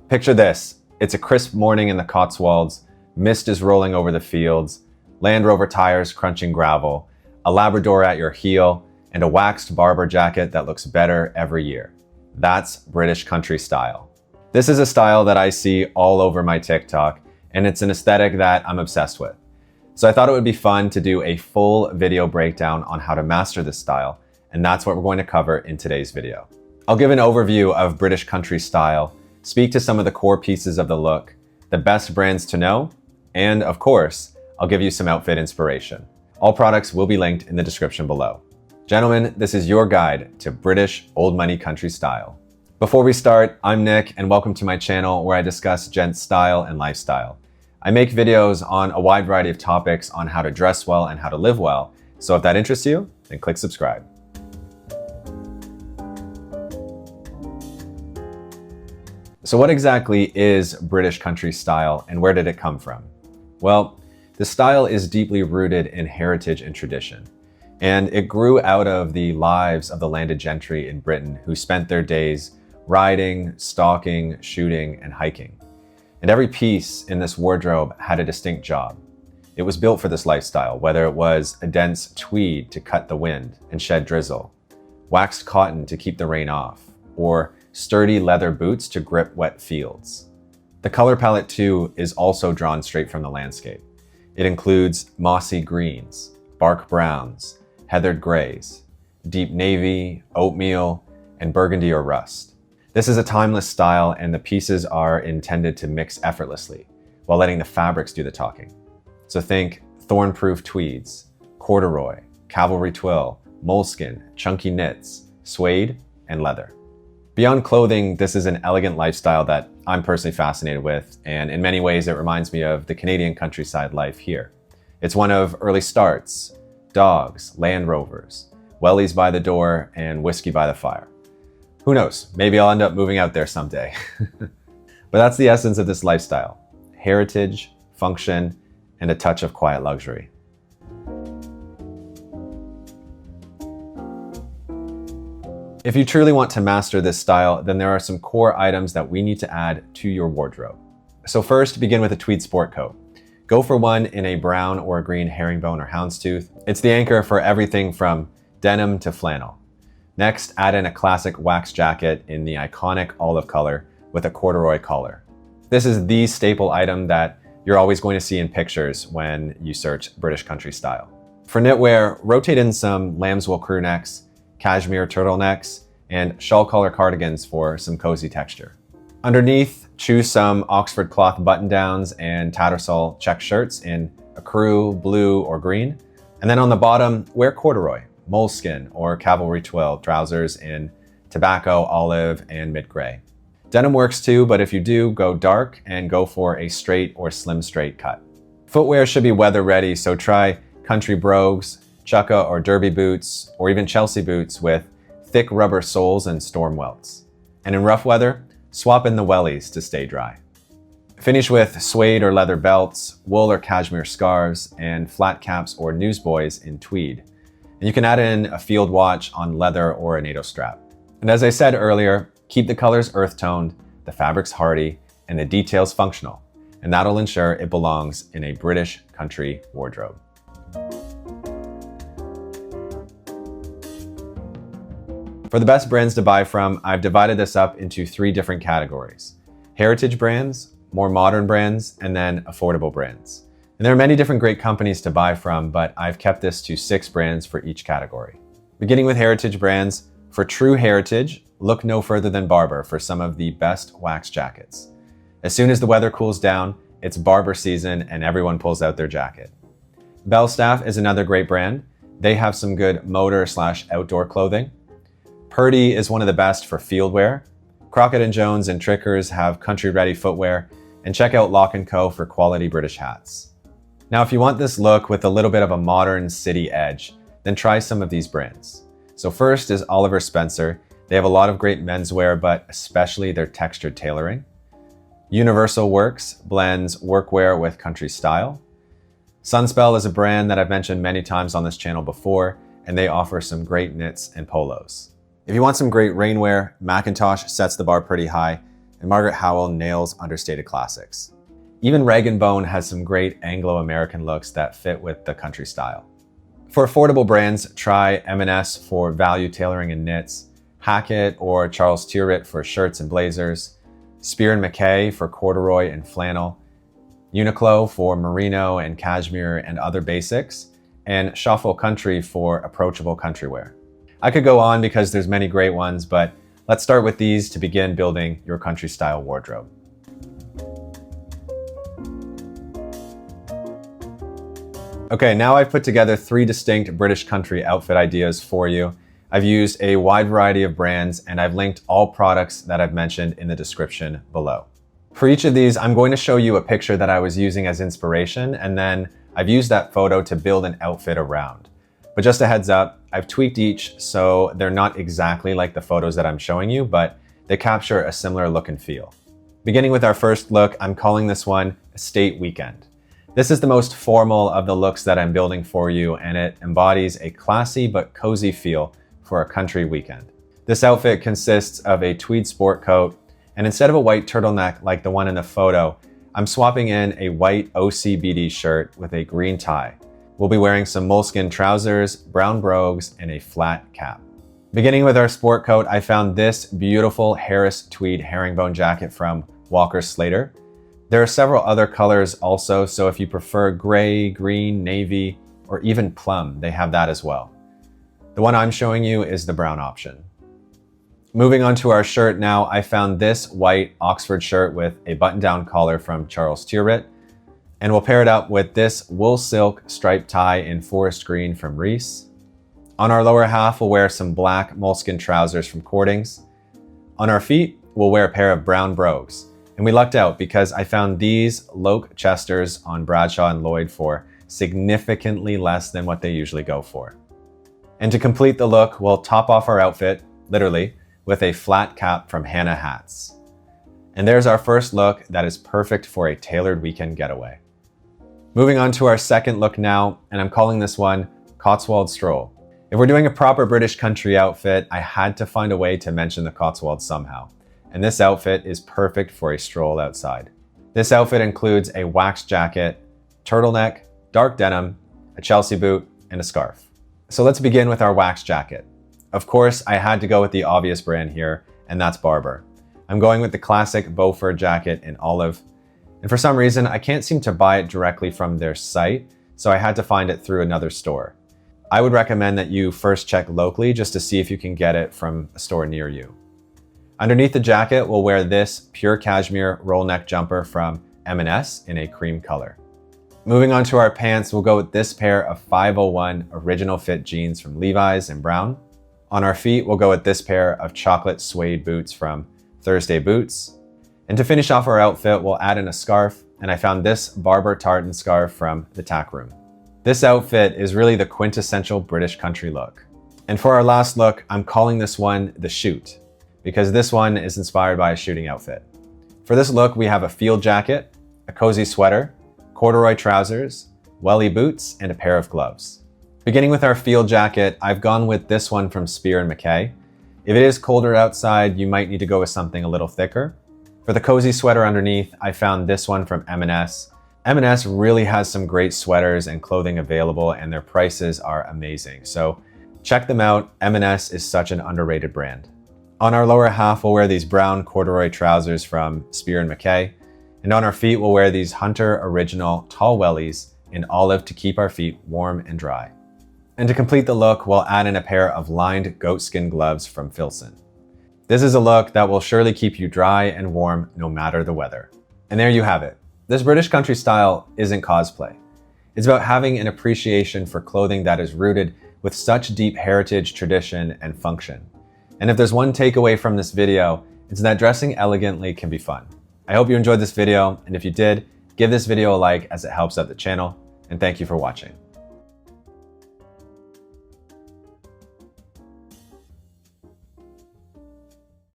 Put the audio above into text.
Picture this. It's a crisp morning in the Cotswolds, mist is rolling over the fields, Land Rover tires crunching gravel, a Labrador at your heel, and a waxed Barbour jacket that looks better every year. That's British country style. This is a style that I see all over my TikTok, and it's an aesthetic that I'm obsessed with. So I thought it would be fun to do a full video breakdown on how to master this style, and that's what we're going to cover in today's video. I'll give an overview of British country style, speak to some of the core pieces of the look, the best brands to know, and of course, I'll give you some outfit inspiration. All products will be linked in the description below. Gentlemen, this is your guide to British old money country style. Before we start, I'm Nick and welcome to my channel where I discuss gents style and lifestyle. I make videos on a wide variety of topics on how to dress well and how to live well. So if that interests you, then click subscribe. So what exactly is British country style and where did it come from? Well, the style is deeply rooted in heritage and tradition, and it grew out of the lives of the landed gentry in Britain who spent their days riding, stalking, shooting, and hiking. And every piece in this wardrobe had a distinct job. It was built for this lifestyle, whether it was a dense tweed to cut the wind and shed drizzle, waxed cotton to keep the rain off, or sturdy leather boots to grip wet fields. The color palette too is also drawn straight from the landscape. It includes mossy greens, bark browns, heathered grays, deep navy, oatmeal, and burgundy or rust. This is a timeless style and the pieces are intended to mix effortlessly while letting the fabrics do the talking. So think thorn-proof tweeds, corduroy, cavalry twill, moleskin, chunky knits, suede, and leather. Beyond clothing, this is an elegant lifestyle that I'm personally fascinated with, and in many ways it reminds me of the Canadian countryside life here. It's one of early starts, dogs, Land Rovers, wellies by the door, and whiskey by the fire. Who knows, maybe I'll end up moving out there someday. But that's the essence of this lifestyle: heritage, function, and a touch of quiet luxury. If you truly want to master this style, then there are some core items that we need to add to your wardrobe. So first, begin with a tweed sport coat. Go for one in a brown or a green herringbone or houndstooth. It's the anchor for everything from denim to flannel. Next, add in a classic wax jacket in the iconic olive color with a corduroy collar. This is the staple item that you're always going to see in pictures when you search British country style. For knitwear, rotate in some lambswool crew necks, cashmere turtlenecks, and shawl collar cardigans for some cozy texture. Underneath, choose some Oxford cloth button-downs and Tattersall check shirts in a crew, blue, or green. And then on the bottom, wear corduroy, moleskin, or cavalry twill trousers in tobacco, olive, and mid-gray. Denim works too, but if you do, go dark and go for a straight or slim straight cut. Footwear should be weather ready, so try country brogues, chukka or derby boots, or even Chelsea boots with thick rubber soles and storm welts. And in rough weather, swap in the wellies to stay dry. Finish with suede or leather belts, wool or cashmere scarves, and flat caps or newsboys in tweed. And you can add in a field watch on leather or a NATO strap. And as I said earlier, keep the colors earth-toned, the fabrics hardy, and the details functional. And that'll ensure it belongs in a British country wardrobe. For the best brands to buy from, I've divided this up into 3 different categories: heritage brands, more modern brands, and then affordable brands. And there are many different great companies to buy from, but I've kept this to 6 brands for each category. Beginning with heritage brands, for true heritage, look no further than Barbour for some of the best wax jackets. As soon as the weather cools down, it's Barbour season and everyone pulls out their jacket. Belstaff is another great brand. They have some good motor/outdoor clothing. Purdy is one of the best for field wear. Crockett & Jones and Trickers have country-ready footwear, and check out Lock & Co for quality British hats. Now, if you want this look with a little bit of a modern city edge, then try some of these brands. So first is Oliver Spencer. They have a lot of great menswear, but especially their textured tailoring. Universal Works blends workwear with country style. Sunspell is a brand that I've mentioned many times on this channel before, and they offer some great knits and polos. If you want some great rainwear, Macintosh sets the bar pretty high. and Margaret Howell nails understated classics. Even Rag & Bone has some great Anglo-American looks that fit with the country style. For affordable brands, try M&S for value tailoring and knits, Hackett or Charles Tyrwhitt for shirts and blazers, Spear & Mackay for corduroy and flannel, Uniqlo for merino and cashmere and other basics, and Shuffle Country for approachable country wear. I could go on because there's many great ones, but let's start with these to begin building your country style wardrobe. Okay, now I've put together 3 distinct British country outfit ideas for you. I've used a wide variety of brands, and I've linked all products that I've mentioned in the description below. For each of these, I'm going to show you a picture that I was using as inspiration, and then I've used that photo to build an outfit around. But just a heads up, I've tweaked each so they're not exactly like the photos that I'm showing you, but they capture a similar look and feel. Beginning with our first look, I'm calling this one Estate Weekend. This is the most formal of the looks that I'm building for you, and it embodies a classy but cozy feel for a country weekend. This outfit consists of a tweed sport coat, and instead of a white turtleneck like the one in the photo, I'm swapping in a white OCBD shirt with a green tie. We'll be wearing some moleskin trousers, brown brogues, and a flat cap. Beginning with our sport coat, I found this beautiful Harris tweed herringbone jacket from Walker Slater. There are several other colors also, so if you prefer gray, green, navy, or even plum, they have that as well. The one I'm showing you is the brown option. Moving on to our shirt now, I found this white Oxford shirt with a button-down collar from Charles Tyrwhitt, and we'll pair it up with this wool silk striped tie in forest green from Reese. On our lower half, we'll wear some black moleskin trousers from Cordings. On our feet, we'll wear a pair of brown brogues. And we lucked out because I found these Loke Chesters on Bradshaw and Lloyd for significantly less than what they usually go for. And to complete the look, we'll top off our outfit, literally, with a flat cap from Hannah Hats. And there's our first look that is perfect for a tailored weekend getaway. Moving on to our second look now, and I'm calling this one Cotswold Stroll. If we're doing a proper British country outfit, I had to find a way to mention the Cotswolds somehow. And this outfit is perfect for a stroll outside. This outfit includes a wax jacket, turtleneck, dark denim, a Chelsea boot, and a scarf. So let's begin with our wax jacket. Of course, I had to go with the obvious brand here, and that's Barbour. I'm going with the classic Beaufort jacket in olive. And for some reason, I can't seem to buy it directly from their site, so I had to find it through another store. I would recommend that you first check locally just to see if you can get it from a store near you. Underneath the jacket, we'll wear this pure cashmere roll neck jumper from M&S in a cream color. Moving on to our pants, we'll go with this pair of 501 original fit jeans from Levi's in brown. On our feet, we'll go with this pair of chocolate suede boots from Thursday Boots. And to finish off our outfit, we'll add in a scarf, and I found this Barbour tartan scarf from the Tack Room. This outfit is really the quintessential British country look. And for our last look, I'm calling this one the Shoot, because this one is inspired by a shooting outfit. For this look, we have a field jacket, a cozy sweater, corduroy trousers, welly boots, and a pair of gloves. Beginning with our field jacket, I've gone with this one from Spear & Mackay. If it is colder outside, you might need to go with something a little thicker. For the cozy sweater underneath, I found this one from M&S. M&S really has some great sweaters and clothing available, and their prices are amazing. So check them out. M&S is such an underrated brand. On our lower half, we'll wear these brown corduroy trousers from Spear & Mackay. And on our feet, we'll wear these Hunter Original tall wellies in olive to keep our feet warm and dry. And to complete the look, we'll add in a pair of lined goatskin gloves from Filson. This is a look that will surely keep you dry and warm no matter the weather. And there you have it. This British country style isn't cosplay. It's about having an appreciation for clothing that is rooted with such deep heritage, tradition, and function. And if there's one takeaway from this video, it's that dressing elegantly can be fun. I hope you enjoyed this video, and if you did, give this video a like as it helps out the channel, and thank you for watching.